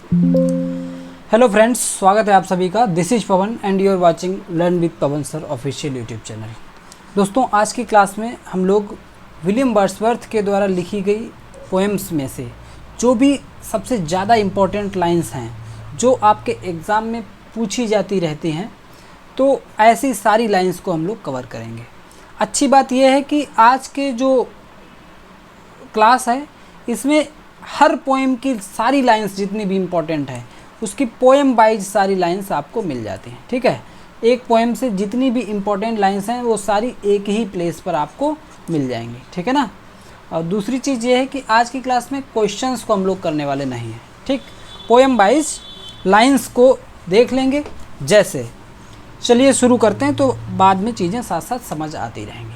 Hello friends, स्वागत है आप सभी का। This is Pawan and you are watching learn with Pawan sir official YouTube channel. दोस्तों, आज की क्लास में हम लोग विलियम वर्ड्सवर्थ के द्वारा लिखी गई पोएम्स में से जो भी सबसे ज़्यादा इम्पोर्टेंट लाइंस हैं जो आपके एग्ज़ाम में पूछी जाती रहती हैं, तो ऐसी सारी लाइंस को हम लोग कवर करेंगे। अच्छी बात यह है कि आज के जो क्लास है इसमें हर पोएम की सारी लाइंस जितनी भी इम्पोर्टेंट है उसकी पोएम वाइज सारी लाइंस आपको मिल जाती हैं। ठीक है, एक पोएम से जितनी भी इम्पोर्टेंट लाइंस हैं वो सारी एक ही प्लेस पर आपको मिल जाएंगी। ठीक है ना। और दूसरी चीज़ ये है कि आज की क्लास में क्वेश्चंस को हम लोग करने वाले नहीं हैं। ठीक, पोएम वाइज लाइंस को देख लेंगे। जैसे चलिए शुरू करते हैं, तो बाद में चीज़ें साथ साथ समझ आती रहेंगी।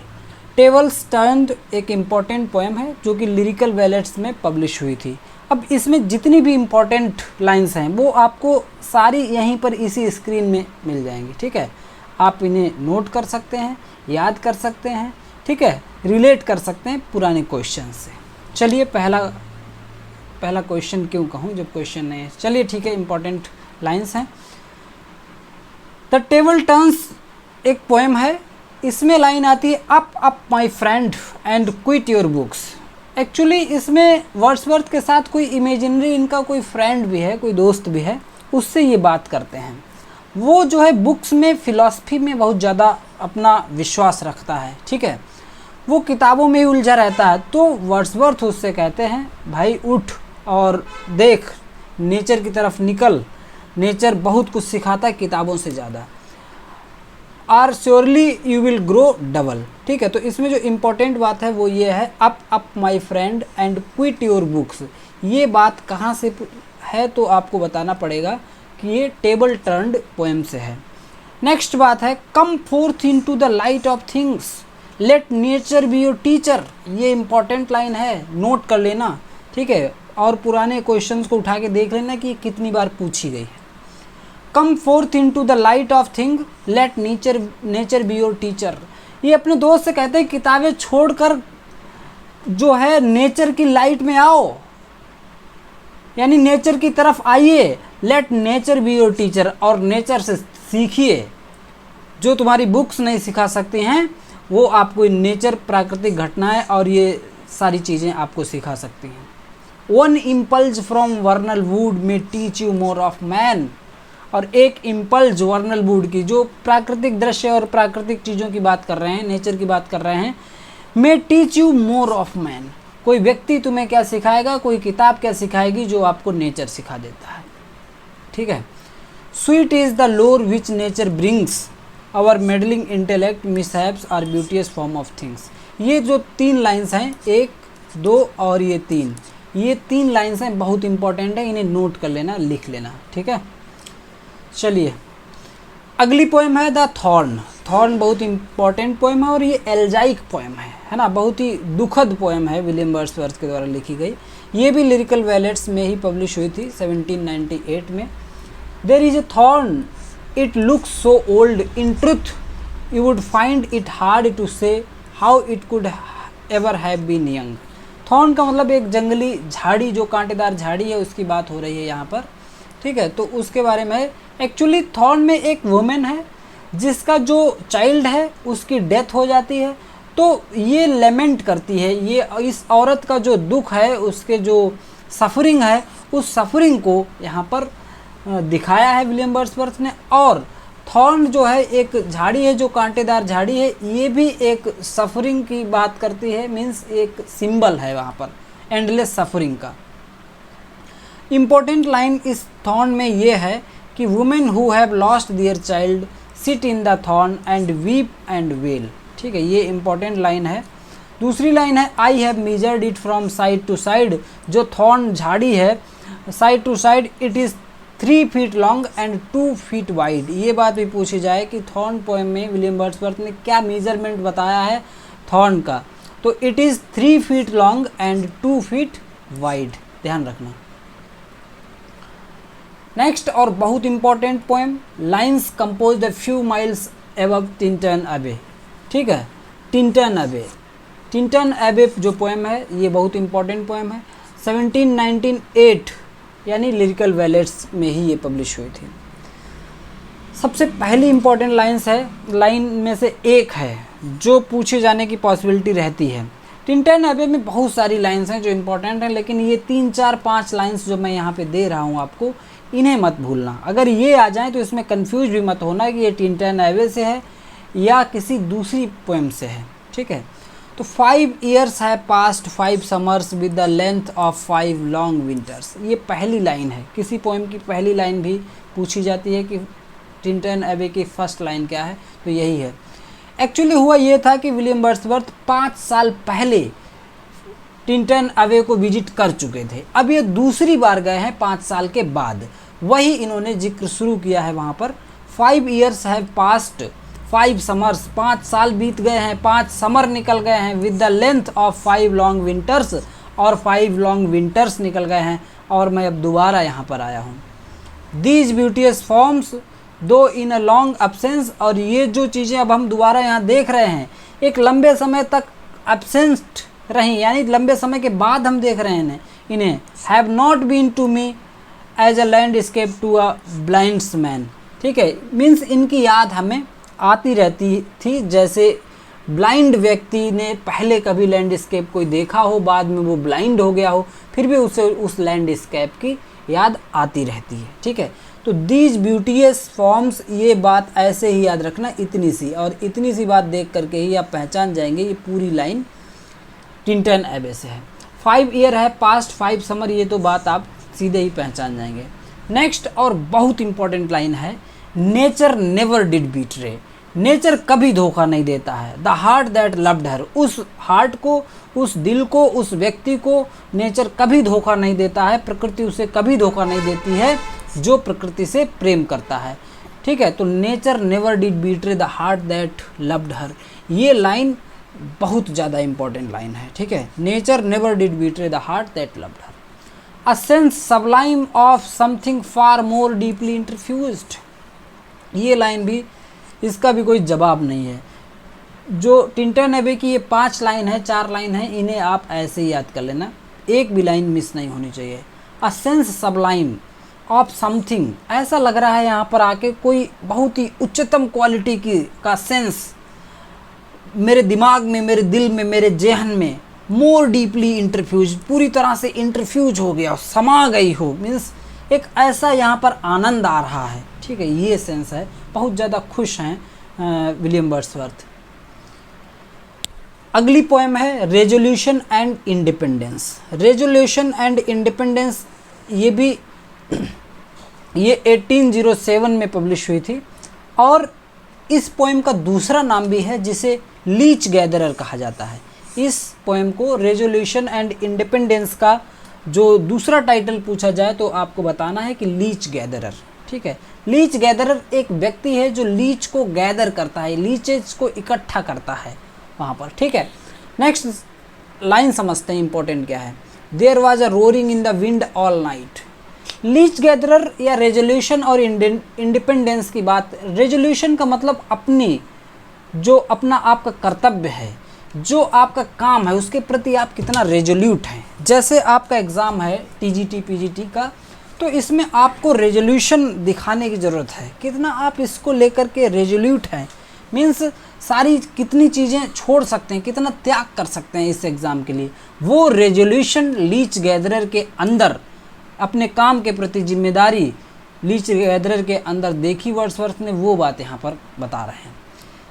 टेबल्स टर्न्ड एक इम्पॉर्टेंट पोएम है जो कि लिरिकल बैलेट्स में पब्लिश हुई थी। अब इसमें जितनी भी इम्पॉर्टेंट लाइंस हैं वो आपको सारी यहीं पर इसी स्क्रीन में मिल जाएंगी। ठीक है, आप इन्हें नोट कर सकते हैं, याद कर सकते हैं। ठीक है, रिलेट कर सकते हैं पुराने क्वेश्चन से। चलिए पहला क्वेश्चन क्यों कहूँ जब क्वेश्चन नहीं है। चलिए ठीक है, इम्पॉर्टेंट लाइंस हैं। द टेबल टर्न्स एक पोएम है, इसमें लाइन आती है up up my friend and quit your books. Actually इसमें वर्ड्सवर्थ के साथ कोई इमेजिनरी इनका कोई फ्रेंड भी है, कोई दोस्त भी है, उससे ये बात करते हैं। वो जो है बुक्स में, फ़िलॉसफी में बहुत ज़्यादा अपना विश्वास रखता है। ठीक है, वो किताबों में ही उलझा रहता है। तो वर्ड्सवर्थ उससे कहते हैं भाई उठ और देख, नेचर की तरफ निकल, नेचर बहुत कुछ सिखाता है किताबों से ज़्यादा। Are surely you will grow double. ठीक है, तो इसमें जो इम्पोर्टेंट बात है वो ये है up up my friend and quit your books. ये बात कहाँ से है तो आपको बताना पड़ेगा कि ये टेबल टर्न्ड पोएम से है। नेक्स्ट बात है come forth into the light of things, let nature be your teacher. ये इम्पॉर्टेंट लाइन है, नोट कर लेना। ठीक है, और पुराने क्वेश्चंस को उठा के देख लेना कि कितनी बार पूछी गई है। Come forth into the light of thing, let nature be your teacher. ये अपने दोस्त से कहते हैं किताबें छोड़कर जो है नेचर की लाइट में आओ, यानी नेचर की तरफ आइए। Late nature be your teacher, और नेचर से सीखिए। जो तुम्हारी बुक्स नहीं सिखा सकती हैं वो आपको नेचर, प्राकृतिक घटनाएं और ये सारी चीज़ें आपको सिखा सकती हैं। One impulse from vernal wood may teach you more of man. और एक इम्पल्स वर्नल वुड की, जो प्राकृतिक दृश्य और प्राकृतिक चीज़ों की बात कर रहे हैं, नेचर की बात कर रहे हैं, may teach you more of man. कोई व्यक्ति तुम्हें क्या सिखाएगा, कोई किताब क्या सिखाएगी जो आपको नेचर सिखा देता है। ठीक है, sweet is the lore which nature brings, our meddling intellect misshapes are beauteous form of things. ये जो तीन लाइन्स हैं, 1, 2 और ये तीन लाइन्स हैं, बहुत इंपॉर्टेंट है, इन्हें नोट कर लेना, लिख लेना। ठीक है, चलिए अगली पोएम है द थॉर्न। थॉर्न बहुत इंपॉर्टेंट पोएम है और ये एल्जाइक पोएम है ना, बहुत ही दुखद पोएम है, विलियम वर्ड्सवर्थ के द्वारा लिखी गई। ये भी लिरिकल बैलेट्स में ही पब्लिश हुई थी 1798 में। There is a thorn, it looks so old, in truth you would find it hard to say how it could ever have been young. Thorn का मतलब एक जंगली झाड़ी, जो कांटेदार झाड़ी है उसकी बात हो रही है यहाँ पर। ठीक है, तो उसके बारे में एक्चुअली थॉर्न में एक वुमेन है जिसका जो चाइल्ड है उसकी डेथ हो जाती है, तो ये लेमेंट करती है। ये इस औरत का जो दुख है, उसके जो सफरिंग है, उस सफरिंग को यहाँ पर दिखाया है विलियम वर्ड्सवर्थ ने। और थॉर्न जो है एक झाड़ी है, जो कांटेदार झाड़ी है, ये भी एक सफरिंग की बात करती है, मीन्स एक सिंबल है वहाँ पर एंडलेस सफरिंग का। इम्पोर्टेंट लाइन इस थॉर्न में ये है कि women who have lost their child sit in the thorn and weep and wail. ठीक है, ये इम्पोर्टेंट लाइन है। दूसरी लाइन है I have measured it from side to side. जो थॉर्न झाड़ी है, side to side it is 3 feet long and 2 feet wide. ये बात भी पूछी जाए कि थॉर्न पोएम में विलियम वर्ड्सवर्थ ने क्या मेजरमेंट बताया है थॉर्न का, तो it is 3 feet long and 2 feet wide, ध्यान रखना। नेक्स्ट और बहुत important poem, lines composed a few miles above Tintern अबे। ठीक है, टिंटन अबे जो पोएम है ये बहुत इंपॉर्टेंट पोएम है। 1798 यानी लिरिकल वैलेट्स में ही ये पब्लिश हुई थी। सबसे पहली इंपॉर्टेंट लाइन में से एक है जो पूछे जाने की पॉसिबिलिटी रहती है। टिंटन एबे में बहुत सारी लाइंस हैं जो इंपॉर्टेंट हैं, लेकिन ये 3 4 5 लाइंस जो मैं यहाँ पे दे रहा हूँ आपको, इन्हें मत भूलना। अगर ये आ जाए तो इसमें कंफ्यूज भी मत होना कि ये टिंटन एबे से है या किसी दूसरी पोएम से है, ठीक है। तो 5 years है past 5 summers with the length of 5 long winters, ये पहली लाइन है। किसी पोएम की पहली लाइन भी पूछी जाती है कि टिंटन एबे की फर्स्ट लाइन क्या है, तो यही है। एक्चुअली हुआ ये था कि विलियम वर्ड्सवर्थ 5 साल पहले टिंटन एबे को विजिट कर चुके थे। अब ये दूसरी बार गए हैं 5 साल के बाद, वही इन्होंने जिक्र शुरू किया है वहाँ पर। 5 years है पास्ट 5 summers, 5 साल बीत गए हैं, 5 समर निकल गए हैं with the length of 5 long winters, और 5 लॉन्ग विंटर्स निकल गए हैं और मैं अब दोबारा यहाँ पर आया हूँ। दीज ब्यूटियस फॉर्म्स दो इन अ लॉन्ग एब्सेंस, और ये जो चीज़ें अब हम दोबारा यहाँ देख रहे हैं एक लंबे समय तक एब्सेंट रहीं, यानी लंबे समय के बाद हम देख रहे हैं इन्हें। Have not been to me as a landscape to a blind's man, ठीक है। मीन्स इनकी याद हमें आती रहती थी जैसे ब्लाइंड व्यक्ति ने पहले कभी लैंडस्केप कोई देखा हो, बाद में वो ब्लाइंड हो गया हो, फिर भी उसे उस लैंडस्केप की याद आती रहती है, ठीक है। तो दीज ब्यूटियस फॉर्म्स, ये बात ऐसे ही याद रखना, इतनी सी, और इतनी सी बात देख करके ही आप पहचान जाएंगे ये पूरी लाइन टिंटन एबे से है। 5 year है पास्ट 5 समर, ये तो बात आप सीधे ही पहचान जाएंगे। नेक्स्ट और बहुत इंपॉर्टेंट लाइन है, nature never did betray, nature कभी धोखा नहीं देता है। द हार्ट दैट लव्ड हर, उस हार्ट को, उस दिल को, उस व्यक्ति को नेचर कभी धोखा नहीं देता है, प्रकृति उसे कभी धोखा नहीं देती है जो प्रकृति से प्रेम करता है, ठीक है। तो nature never did betray the heart that loved her, ये लाइन बहुत ज़्यादा इंपॉर्टेंट लाइन है, ठीक है। Nature never did betray the heart that loved her, a sense sublime of something far more deeply interfused, ये लाइन भी, इसका भी कोई जवाब नहीं है। जो टिंटन एबे की ये 5 लाइन है, 4 लाइन है, इन्हें आप ऐसे ही याद कर लेना, एक भी लाइन मिस नहीं होनी चाहिए। अ सेंस सबलाइम ऑफ समथिंग, ऐसा लग रहा है यहाँ पर आके कोई बहुत ही उच्चतम क्वालिटी की का सेंस मेरे दिमाग में, मेरे दिल में, मेरे जेहन में मोर डीपली इंटरफ्यूज, पूरी तरह से इंटरफ्यूज हो गया, समा गई हो, मीन्स एक ऐसा यहाँ पर आनंद आ रहा है, ठीक है। ये सेंस है, बहुत ज़्यादा खुश हैं विलियम वर्ड्सवर्थ। अगली पोएम है resolution and independence. Resolution and independence ये 1807 में पब्लिश हुई थी, और इस पोएम का दूसरा नाम भी है जिसे लीच गैदरर कहा जाता है। इस पोएम को रेजोल्यूशन एंड इंडिपेंडेंस का जो दूसरा टाइटल पूछा जाए तो आपको बताना है कि लीच गैदरर, ठीक है। लीच गैदरर एक व्यक्ति है जो लीच को गैदर करता है, लीचेज को इकट्ठा करता है वहाँ पर, ठीक है। नेक्स्ट लाइन समझते हैं इंपॉर्टेंट क्या है। There was a roaring in the wind all night. Leech gatherer या रेजोल्यूशन और इंडिपेंडेंस की बात, रेजोल्यूशन का मतलब अपनी जो अपना आपका कर्तव्य है, जो आपका काम है, उसके प्रति आप कितना रेजोल्यूट हैं। जैसे आपका एग्ज़ाम है टीजीटी पीजीटी का, तो इसमें आपको रेजोल्यूशन दिखाने की ज़रूरत है, कितना आप इसको लेकर के रेजोल्यूट हैं, मीन्स सारी कितनी चीज़ें छोड़ सकते हैं, कितना त्याग कर सकते हैं इस एग्ज़ाम के लिए। वो रेजोल्यूशन लीच गैदरर के अंदर, अपने काम के प्रति जिम्मेदारी लीच गैदरर के अंदर देखी वर्ड्सवर्थ ने, वो बात यहाँ पर बता रहे हैं।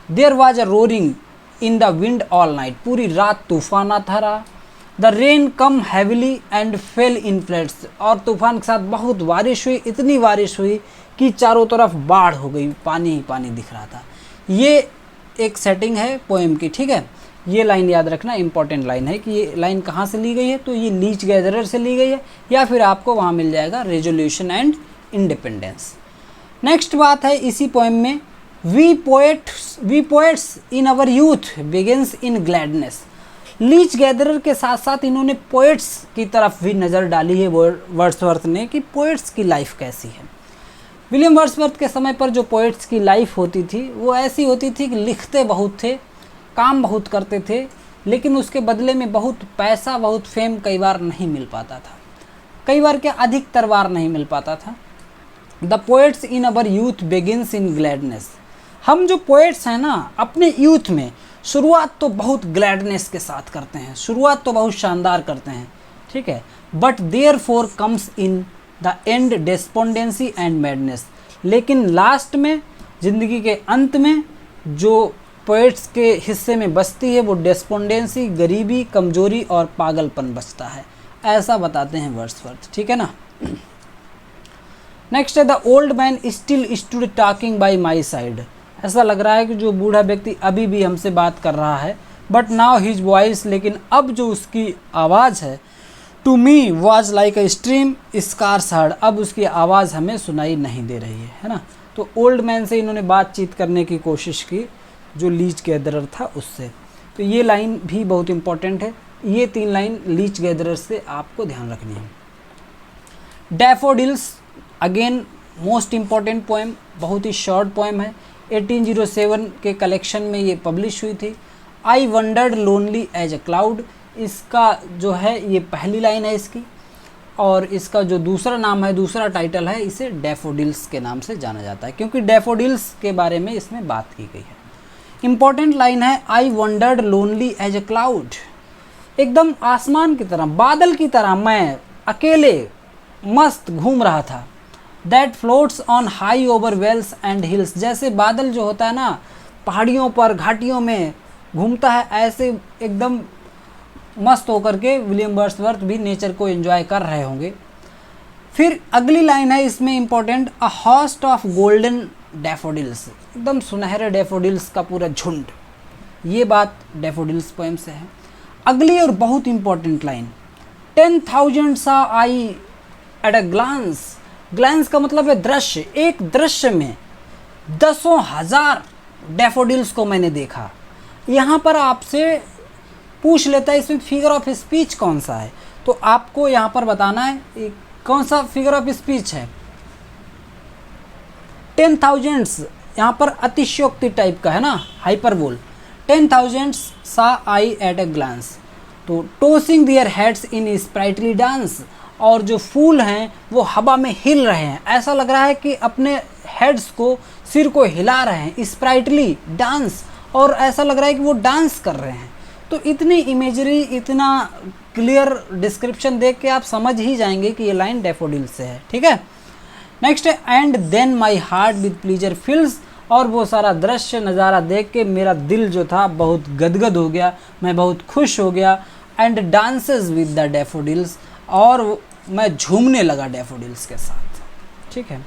There was a roaring in the wind all night, पूरी रात तूफान आता रहा। The rain came heavily and fell in floods, और तूफान के साथ बहुत बारिश हुई, इतनी बारिश हुई कि चारों तरफ बाढ़ हो गई, पानी ही पानी दिख रहा था। ये एक सेटिंग है पोएम की, ठीक है। ये लाइन याद रखना, इंपॉर्टेंट लाइन है कि ये लाइन कहाँ से ली गई है, तो ये लीच गैदरर से ली गई है, या फिर आपको वहाँ मिल जाएगा रेजोल्यूशन एंड इंडिपेंडेंस। नेक्स्ट बात है इसी पोएम में, we poets in our youth begins in gladness. Leech gatherer के साथ साथ इन्होंने पोएट्स की तरफ भी नज़र डाली है वर्ड्सवर्थ ने कि पोएट्स की लाइफ कैसी है। विलियम वर्ड्सवर्थ के समय पर जो पोएट्स की लाइफ होती थी वो ऐसी होती थी कि लिखते बहुत थे, काम बहुत करते थे, लेकिन उसके बदले में बहुत पैसा, बहुत फेम कई बार नहीं मिल पाता था। कई बार क्या अधिकतर बार नहीं मिल पाता था। The poets in our youth begins in gladness. हम जो पोएट्स हैं ना, अपने यूथ में शुरुआत तो बहुत ग्लैडनेस के साथ करते हैं, शुरुआत तो बहुत शानदार करते हैं, ठीक है। But thereof comes in the end despondency and madness. लेकिन लास्ट में, ज़िंदगी के अंत में, जो पोएट्स के हिस्से में बचती है वो डेस्पोंडेंसी, गरीबी, कमजोरी और पागलपन बचता है, ऐसा बताते हैं वर्ड्सवर्थ, ठीक है ना। नेक्स्ट है the old man still stood talking bye my side. ऐसा लग रहा है कि जो बूढ़ा व्यक्ति अभी भी हमसे बात कर रहा है, बट नाउ हिज वॉइस, लेकिन अब जो उसकी आवाज़ है, to me was like a stream scarce heard, अब उसकी आवाज़ हमें सुनाई नहीं दे रही है ना। तो ओल्ड मैन से इन्होंने बातचीत करने की कोशिश की, जो लीच गैदरर था उससे। तो ये लाइन भी बहुत इंपॉर्टेंट है, ये 3 लाइन लीच गैदरर से आपको ध्यान रखनी है। Daffodils again most important poem, बहुत ही शॉर्ट पोएम है, 1807 के कलेक्शन में ये पब्लिश हुई थी। I wandered lonely as a cloud, इसका जो है ये पहली लाइन है इसकी, और इसका जो दूसरा नाम है, दूसरा टाइटल है, इसे डैफोडिल्स के नाम से जाना जाता है, क्योंकि डैफोडिल्स के बारे में इसमें बात की गई है। इम्पॉर्टेंट लाइन है I wandered lonely as a cloud, एकदम आसमान की तरह, बादल की तरह मैं अकेले मस्त घूम रहा था। That floats on high over vales and hills, जैसे बादल जो होता है ना पहाड़ियों पर, घाटियों में घूमता है, ऐसे एकदम मस्त होकर के विलियम वर्ड्सवर्थ भी नेचर को एंजॉय कर रहे होंगे। फिर अगली लाइन है इसमें important, a host of golden daffodils, एकदम सुनहरे डैफोडिल्स का पूरा झुंड, ये बात डैफोडिल्स पोएम से है। अगली और बहुत important line, 10,000 saw I at a glance, glance का मतलब है दृश्य, एक दृश्य में 10,000 डैफोडिल्स को मैंने देखा। यहाँ पर आपसे पूछ लेता है इसमें फिगर ऑफ स्पीच कौन सा है, तो आपको यहाँ पर बताना है कौन सा फिगर ऑफ स्पीच है। 10,000 यहाँ पर अतिशयोक्ति टाइप का है ना, hyperbole. 10,000 saw I at a glance, तो tossing their heads in sprightly dance, और जो फूल हैं वो हवा में हिल रहे हैं, ऐसा लग रहा है कि अपने हेड्स को, सिर को हिला रहे हैं, स्प्राइटली डांस, और ऐसा लग रहा है कि वो डांस कर रहे हैं। तो इतनी इमेजरी, इतना क्लियर डिस्क्रिप्शन देख के आप समझ ही जाएंगे कि ये लाइन डैफोडिल से है, ठीक है। नेक्स्ट है and then my heart with pleasure fills, और वो सारा दृश्य नज़ारा देख के मेरा दिल जो था बहुत गदगद हो गया, मैं बहुत खुश हो गया। And dances with the daffodils, और मैं झूमने लगा डैफोडिल्स के साथ, ठीक है।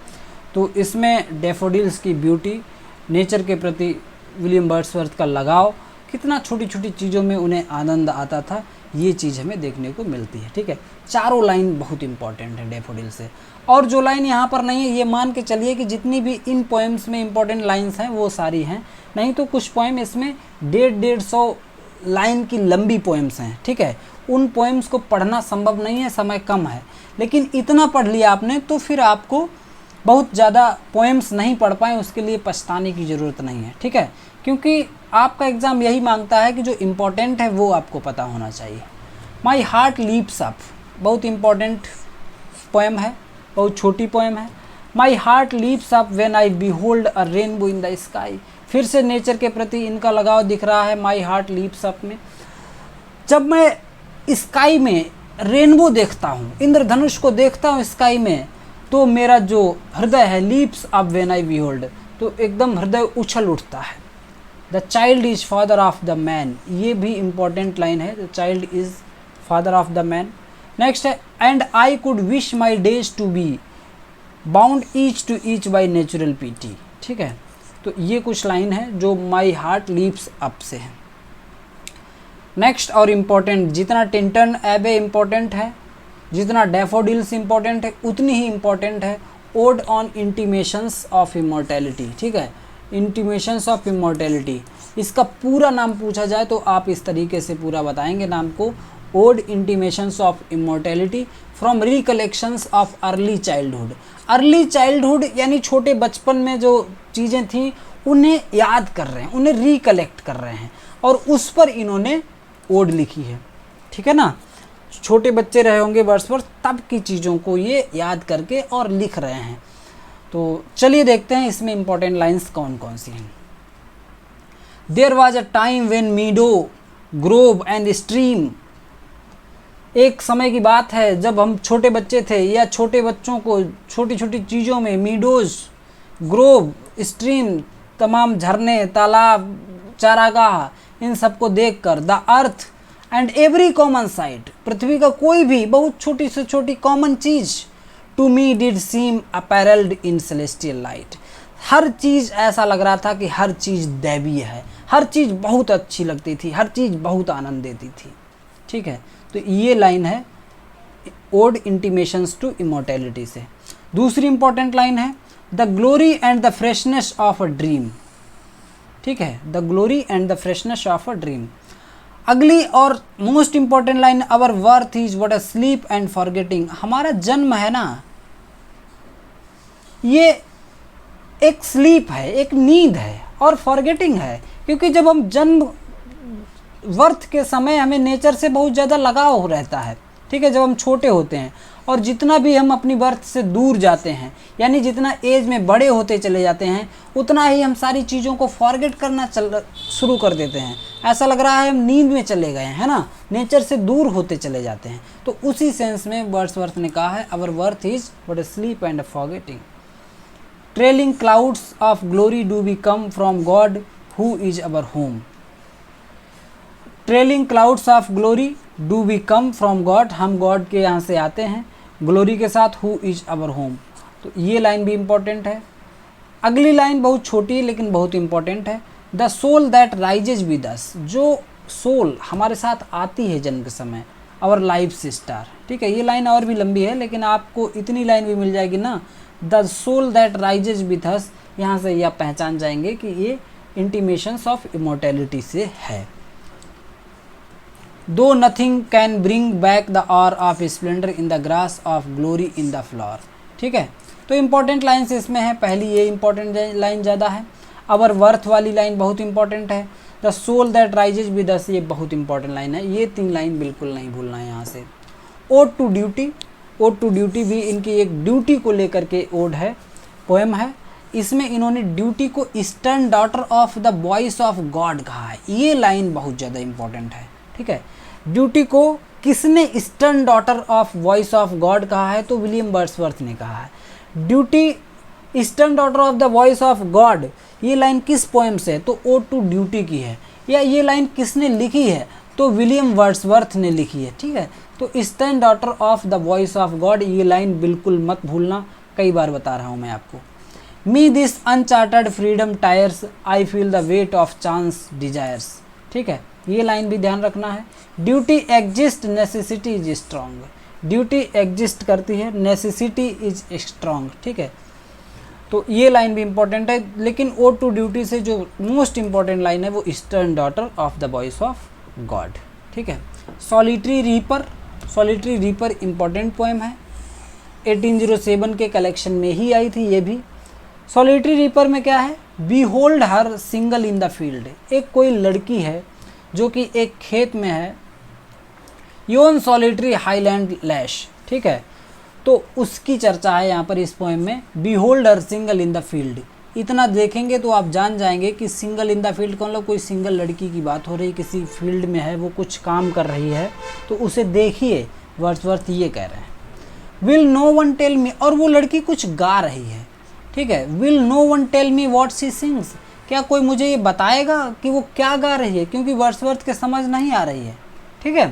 तो इसमें डैफोडिल्स की ब्यूटी, नेचर के प्रति विलियम वर्ड्सवर्थ का लगाव, कितना छोटी छोटी चीज़ों में उन्हें आनंद आता था, ये चीज़ हमें देखने को मिलती है, ठीक है। चारों लाइन बहुत इंपॉर्टेंट है डैफोडिल से। और जो लाइन यहाँ पर नहीं है, ये मान के चलिए कि जितनी भी इन पोएम्स में इंपॉर्टेंट लाइंस हैं वो सारी हैं, नहीं तो कुछ पोएम इसमें 150 लाइन की लंबी पोएम्स हैं, ठीक है। उन पोएम्स को पढ़ना संभव नहीं है, समय कम है, लेकिन इतना पढ़ लिया आपने तो फिर आपको बहुत ज़्यादा पोएम्स नहीं पढ़ पाए उसके लिए पछताने की ज़रूरत नहीं है, ठीक है। क्योंकि आपका एग्ज़ाम यही मांगता है कि जो इम्पोर्टेंट है वो आपको पता होना चाहिए। माई हार्ट लीप्स अप, बहुत इम्पॉर्टेंट पोएम है, बहुत छोटी पोएम है। My heart leaps up when I behold a rainbow in the sky, फिर से नेचर के प्रति इनका लगाव दिख रहा है माई हार्ट लीप्स अप में। जब मैं स्काई में रेनबो देखता हूँ, इंद्रधनुष को देखता हूँ स्काई में, तो मेरा जो हृदय है, leaps up when I behold, तो एकदम हृदय उछल उठता है। The child is father of the man, ये भी इम्पॉर्टेंट लाइन है, the child is father of the man. Next है and I could wish my days to be bound each to each by natural piety, ठीक है। तो ये कुछ line है जो माई हार्ट लीप्स अप से है। नेक्स्ट और इम्पॉर्टेंट, जितना टिंटन एबे इम्पॉर्टेंट है, जितना डैफोडिल्स इम्पॉर्टेंट है, उतनी ही इम्पॉर्टेंट है odd on intimations of immortality, ठीक है। इंटीमेशंस ऑफ इमॉर्टैलिटी, इसका पूरा नाम पूछा जाए तो आप इस तरीके से पूरा बताएंगे नाम को, ode intimations of immortality from recollections of early childhood. Early childhood यानी छोटे बचपन में जो चीज़ें थीं उन्हें याद कर रहे हैं, उन्हें रिकलेक्ट कर रहे हैं, और उस पर इन्होंने ओड लिखी है, ठीक है ना। छोटे बच्चे रहे होंगे वर्ड्सवर्थ, तब की चीज़ों को ये याद करके और लिख रहे हैं। तो चलिए देखते हैं इसमें इंपॉर्टेंट लाइंस कौन कौन सी हैं। There was a time when meadow, grove and stream. एक समय की बात है जब हम छोटे बच्चे थे, या छोटे बच्चों को छोटी छोटी चीज़ों में मीडोज, ग्रोव, स्ट्रीम, तमाम झरने, तालाब, चारागाह, इन सबको देखकर the earth and every common sight, पृथ्वी का कोई भी बहुत छोटी से छोटी कॉमन चीज़, to me did seem apparelled in celestial light. हर चीज़ ऐसा लग रहा था कि हर चीज़ दैवीय है, हर चीज़ बहुत अच्छी लगती थी, हर चीज़ बहुत आनंद देती थी। ठीक है, तो ये लाइन है ओड इंटीमेशंस टू इमोर्टैलिटी से। दूसरी इंपॉर्टेंट लाइन है the glory and the freshness of a dream. ठीक है, the glory and the freshness of a dream. अगली और most important line, our birth is what a sleep and forgetting. हमारा जन्म है ना, ये एक स्लीप है, एक नींद है, और फॉरगेटिंग है, क्योंकि जब हम जन्म वर्थ के समय हमें नेचर से बहुत ज़्यादा लगाव रहता है। ठीक है, जब हम छोटे होते हैं, और जितना भी हम अपनी बर्थ से दूर जाते हैं, यानी जितना एज में बड़े होते चले जाते हैं, उतना ही हम सारी चीज़ों को फॉरगेट करना शुरू कर देते हैं। ऐसा लग रहा है हम नींद में चले गए हैं, है ना, नेचर से दूर होते चले जाते हैं। तो उसी सेंस में वर्ड्सवर्थ ने कहा है our birth is but a sleep and a forgetting. Trailing clouds of glory do we come from God who is our home. Trailing clouds of glory do we come from God, हम God के यहाँ से आते हैं, glory के साथ who is our home. तो ये लाइन भी इम्पॉर्टेंट है। अगली लाइन बहुत छोटी है लेकिन बहुत इम्पॉर्टेंट है, the soul that rises with us. जो सोल हमारे साथ आती है जन्म के समय, आवर लाइफ स्टार। ठीक है, ये लाइन और भी लंबी है लेकिन आपको इतनी लाइन भी मिल जाएगी ना, the soul that rises with us, यहाँ से ये आप पहचान जाएंगे कि ये इंटीमेशंस ऑफ इमोर्टैलिटी से है। दो nothing can bring back the or of splendour in the grass of glory in the flower. ठीक है, तो इंपॉर्टेंट लाइन्स इसमें है। पहली ये इंपॉर्टेंट लाइन ज़्यादा है, अवर वर्थ वाली लाइन बहुत इंपॉर्टेंट है, the soul that rises with us ये बहुत इंपॉर्टेंट लाइन है। ये 3 लाइन बिल्कुल नहीं भूलना है यहाँ से। Ode to duty, ode to duty भी इनकी एक ड्यूटी को लेकर के ओड है, पोएम है। इसमें इन्होंने ड्यूटी को eastern daughter of the voice of God कहा है। ये लाइन बहुत ज़्यादा इंपॉर्टेंट है। ठीक है, ड्यूटी को किसने eastern daughter of voice of God कहा है? तो विलियम वर्ड्सवर्थ ने कहा है। Duty eastern daughter of the voice of God, ये लाइन किस पोएम से है? तो ओड टू ड्यूटी की है। या ये लाइन किसने लिखी है? तो विलियम वर्ड्सवर्थ ने लिखी है। ठीक है, तो eastern daughter of the voice of God, ये लाइन बिल्कुल मत भूलना, कई बार बता रहा हूँ मैं आपको। Me this Uncharted freedom tyres, I feel the weight of chance desires. ठीक है, ये लाइन भी ध्यान रखना है। Duty exist, necessity is strong. Duty exist करती है, नेसेसिटी इज स्ट्रॉन्ग। ठीक है, तो ये लाइन भी इंपॉर्टेंट है। लेकिन ओड टू ड्यूटी से जो मोस्ट इंपॉर्टेंट लाइन है वो eastern daughter of the voice of God. ठीक है, solitary reaper, solitary reaper important poem है, 1807 के कलेक्शन में ही आई थी ये भी। सॉलिटरी रीपर में क्या है? Behold her single in the field. एक कोई लड़की है जो कि एक खेत में है, योन सॉलिटरी हाईलैंड लैश। ठीक है, तो उसकी चर्चा है यहाँ पर इस पोएम में। Behold her single in the field, इतना देखेंगे तो आप जान जाएंगे कि सिंगल इन द फील्ड का मतलब कोई सिंगल लड़की की बात हो रही, किसी फील्ड में है, वो कुछ काम कर रही है, तो उसे देखिए, वर्ड्सवर्थ ये कह रहे हैं। Will no one tell me, और वो लड़की कुछ गा रही है। ठीक है, will no one tell me what she sings, क्या कोई मुझे ये बताएगा कि वो क्या गा रही है, क्योंकि वर्ड्सवर्थ के समझ नहीं आ रही है। ठीक है,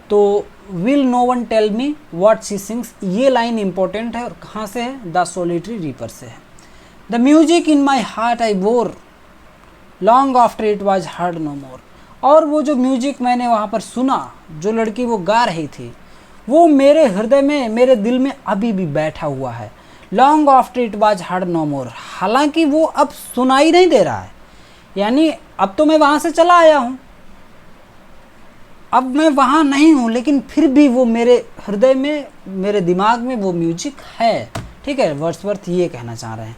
तो will no one tell me what she sings, ये लाइन इंपॉर्टेंट है। और कहाँ से है? द सॉलिटरी रीपर से है। The music in my heart I bore, long after it was heard no more. और वो जो म्यूजिक मैंने वहाँ पर सुना, जो लड़की वो गा रही थी, वो मेरे हृदय में, मेरे दिल में अभी भी बैठा हुआ है। Long after it was heard no more, हालांकि वो अब सुनाई नहीं दे रहा है, यानी अब तो मैं वहाँ से चला आया हूँ, अब मैं वहाँ नहीं हूँ, लेकिन फिर भी वो मेरे हृदय में, मेरे दिमाग में वो म्यूजिक है। ठीक है, वर्ड्सवर्थ ये कहना चाह रहे हैं।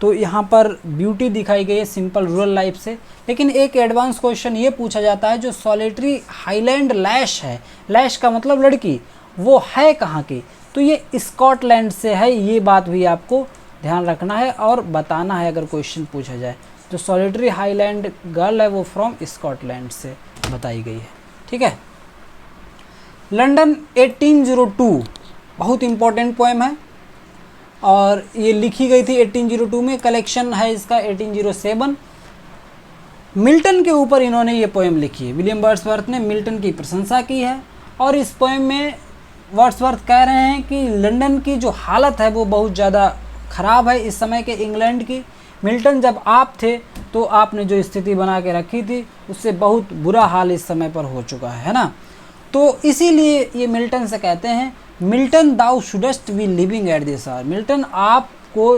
तो यहाँ पर ब्यूटी दिखाई गई है सिंपल रूरल लाइफ से। लेकिन एक एडवांस क्वेश्चन ये पूछा जाता है, जो सॉलिटरी हाईलैंड लैश है, लैश का मतलब लड़की, वो है कहाँ की? तो ये स्कॉटलैंड से है। ये बात भी आपको ध्यान रखना है और बताना है अगर क्वेश्चन पूछा जाए। जो सॉलिटरी हाईलैंड गर्ल है वो फ्रॉम स्कॉटलैंड से बताई गई है। ठीक है। लंदन 1802 बहुत इंपॉर्टेंट पोएम है और ये लिखी गई थी 1802 में। कलेक्शन है इसका 1807। मिल्टन के ऊपर इन्होंने ये पोएम लिखी है। विलियम वर्ड्सवर्थ ने मिल्टन की प्रशंसा की है और इस पोएम में वर्ड्सवर्थ कह रहे हैं कि लंदन की जो हालत है वो बहुत ज़्यादा ख़राब है इस समय के इंग्लैंड की। मिल्टन जब आप थे तो आपने जो स्थिति बना के रखी थी उससे बहुत बुरा हाल इस समय पर हो चुका है ना। तो इसीलिए ये मिल्टन से कहते हैं, Milton thou shouldst be living at this hour. Milton आपको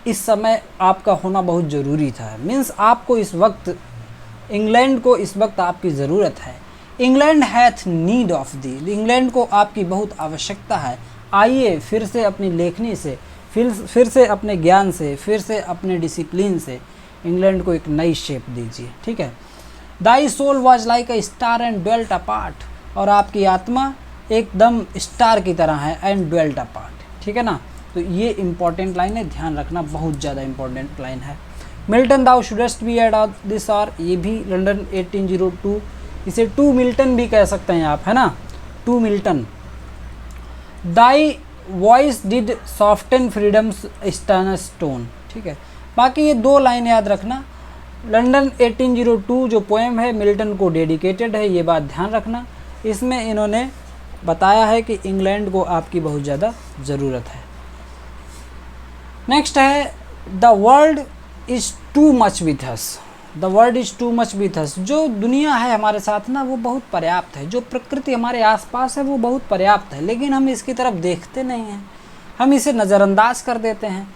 इस समय आपका होना बहुत ज़रूरी था। मीन्स आपको इस वक्त, इंग्लैंड को इस वक्त आपकी ज़रूरत है। England hath need of the, England को आपकी बहुत आवश्यकता है। आइए फिर से अपनी लेखनी से, फिर से अपने ज्ञान से, फिर से अपने डिसिप्लिन से इंग्लैंड को एक नई शेप दीजिए। ठीक है। Thy soul was like a star and dwelt apart, और आपकी आत्मा एकदम स्टार की तरह है, एंड ड्वेल्ट अपार्ट। ठीक है ना। तो ये इंपॉर्टेंट लाइन है, ध्यान रखना, बहुत ज़्यादा इंपॉर्टेंट लाइन है। Milton thou shouldst be at this hour, ये भी लंदन 1802। इसे टू मिल्टन भी कह सकते हैं आप, है ना, to Milton. Thy voice did soften freedom's stern stone. ठीक है। बाकी ये दो लाइन याद रखना। लंदन 1802 जो पोएम है मिल्टन को डेडिकेटेड है, ये बात ध्यान रखना। इसमें इन्होंने बताया है कि इंग्लैंड को आपकी बहुत ज़्यादा ज़रूरत है। नेक्स्ट है the world is too much with us. The world is too much with अस, जो दुनिया है हमारे साथ ना वो बहुत पर्याप्त है। जो प्रकृति हमारे आसपास है वो बहुत पर्याप्त है, लेकिन हम इसकी तरफ देखते नहीं हैं, हम इसे नज़रअंदाज कर देते हैं।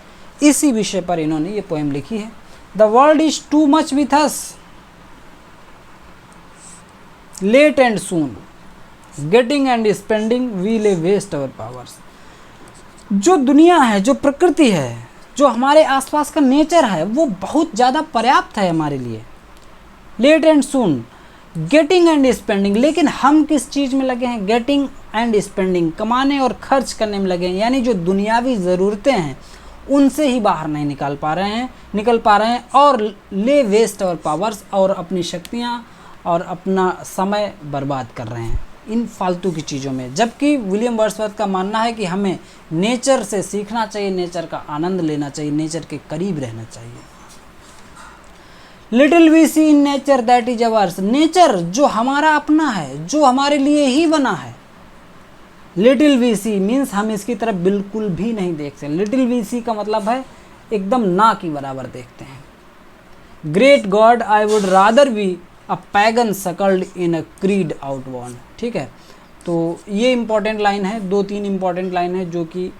इसी विषय पर इन्होंने ये पोएम लिखी है। The world is too much with us, late and soon, getting and spending we lay waste our powers. जो दुनिया है, जो प्रकृति है, जो हमारे आसपास का नेचर है वो बहुत ज़्यादा पर्याप्त है हमारे लिए। Late and soon, getting and spending, लेकिन हम किस चीज़ में लगे हैं? गेटिंग एंड स्पेंडिंग, कमाने और खर्च करने में लगे हैं। यानी जो दुनियावी ज़रूरतें हैं उनसे ही बाहर नहीं निकल पा रहे हैं और ले वेस्ट अवर पावर्स, और अपनी शक्तियाँ और अपना समय बर्बाद कर रहे हैं इन फालतू की चीज़ों में। जबकि विलियम वर्ड्सवर्थ का मानना है कि हमें नेचर से सीखना चाहिए, नेचर का आनंद लेना चाहिए, नेचर के करीब रहना चाहिए। Little we see in nature that is ours, nature जो हमारा अपना है, जो हमारे लिए ही बना है। लिटिल वी सी मीन्स हम इसकी तरफ बिल्कुल भी नहीं देखते। लिटिल वी सी का मतलब है एकदम ना की बराबर देखते हैं। Great God I would rather be a pagan suckled in a creed outworn. ठीक है। तो ये इंपॉर्टेंट लाइन है, दो तीन इंपॉर्टेंट लाइन है जो कि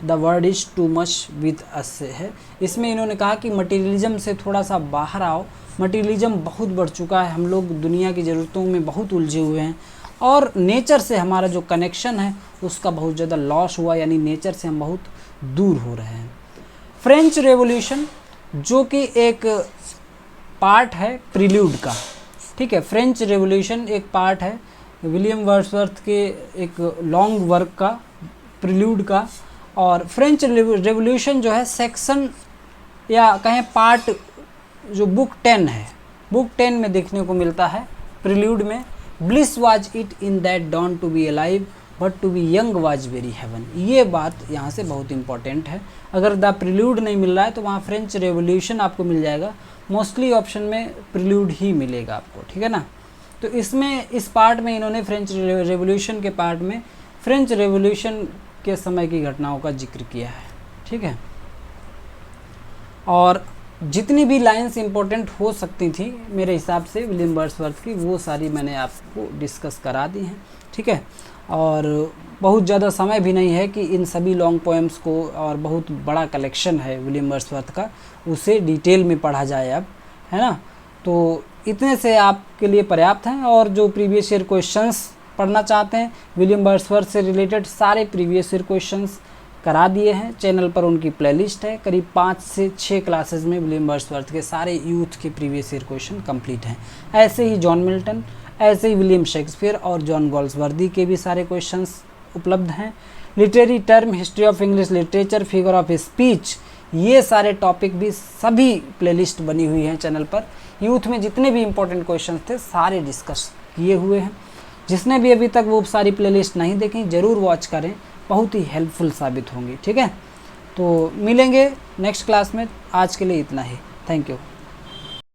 the world is too much with अस से है। इसमें इन्होंने कहा कि मटीरियलिज्म से थोड़ा सा बाहर आओ, मटीरियलिज्म बहुत बढ़ चुका है, हम लोग दुनिया की ज़रूरतों में बहुत उलझे हुए हैं और नेचर से हमारा जो कनेक्शन है उसका बहुत ज़्यादा लॉस हुआ, यानी नेचर से हम बहुत दूर हो रहे हैं। फ्रेंच रेवोल्यूशन जो कि एक पार्ट है प्रील्यूड का। ठीक है। फ्रेंच रेवोल्यूशन एक पार्ट है विलियम वर्ड्सवर्थ के एक लॉन्ग वर्क का, प्रील्यूड का। और फ्रेंच रेवोल्यूशन जो है सेक्शन या कहें पार्ट जो बुक 10 है, बुक 10 में देखने को मिलता है। प्रील्यूड में bliss was it in that dawn to be alive but to be young was very heaven. ये बात यहाँ से बहुत इंपॉर्टेंट है। अगर द प्रील्यूड नहीं मिल रहा है तो वहाँ फ्रेंच रेवोल्यूशन आपको मिल जाएगा। मोस्टली ऑप्शन में प्रील्यूड ही मिलेगा आपको। ठीक है ना। तो इसमें इस पार्ट में इन्होंने फ्रेंच रेवोल्यूशन के पार्ट में फ्रेंच रेवोल्यूशन के समय की घटनाओं का जिक्र किया है। ठीक है। और जितनी भी लाइंस इंपॉर्टेंट हो सकती थी मेरे हिसाब से विलियम वर्ड्सवर्थ की, वो सारी मैंने आपको डिस्कस करा दी हैं। ठीक है। और बहुत ज़्यादा समय भी नहीं है कि इन सभी लॉन्ग पोएम्स को, और बहुत बड़ा कलेक्शन है विलियम वर्ड्सवर्थ का, उसे डिटेल में पढ़ा जाए अब, है ना। तो इतने से आपके लिए पर्याप्त हैं। और जो प्रीवियस ईयर क्वेश्चंस पढ़ना चाहते हैं विलियम वर्ड्सवर्थ से रिलेटेड, सारे प्रीवियस ईयर क्वेश्चंस करा दिए हैं। चैनल पर उनकी प्लेलिस्ट है। करीब 5 से 6 क्लासेस में विलियम वर्ड्सवर्थ के सारे यूथ के प्रीवियस ईयर क्वेश्चन कंप्लीट हैं। ऐसे ही जॉन मिल्टन, ऐसे ही विलियम शेक्सपियर और जॉन गॉल्सवर्दी के भी सारे क्वेश्चंस उपलब्ध हैं। Literary term, history of English literature, figure of speech, ये सारे टॉपिक भी सभी प्लेलिस्ट बनी हुई हैं चैनल पर। यूथ में जितने भी इंपॉर्टेंट क्वेश्चन थे सारे डिस्कस किए हुए हैं। जिसने भी अभी तक वो सारी प्लेलिस्ट नहीं देखी ज़रूर वॉच करें, बहुत ही हेल्पफुल साबित होंगी। ठीक है, तो मिलेंगे नेक्स्ट क्लास में। आज के लिए इतना ही। Thank you.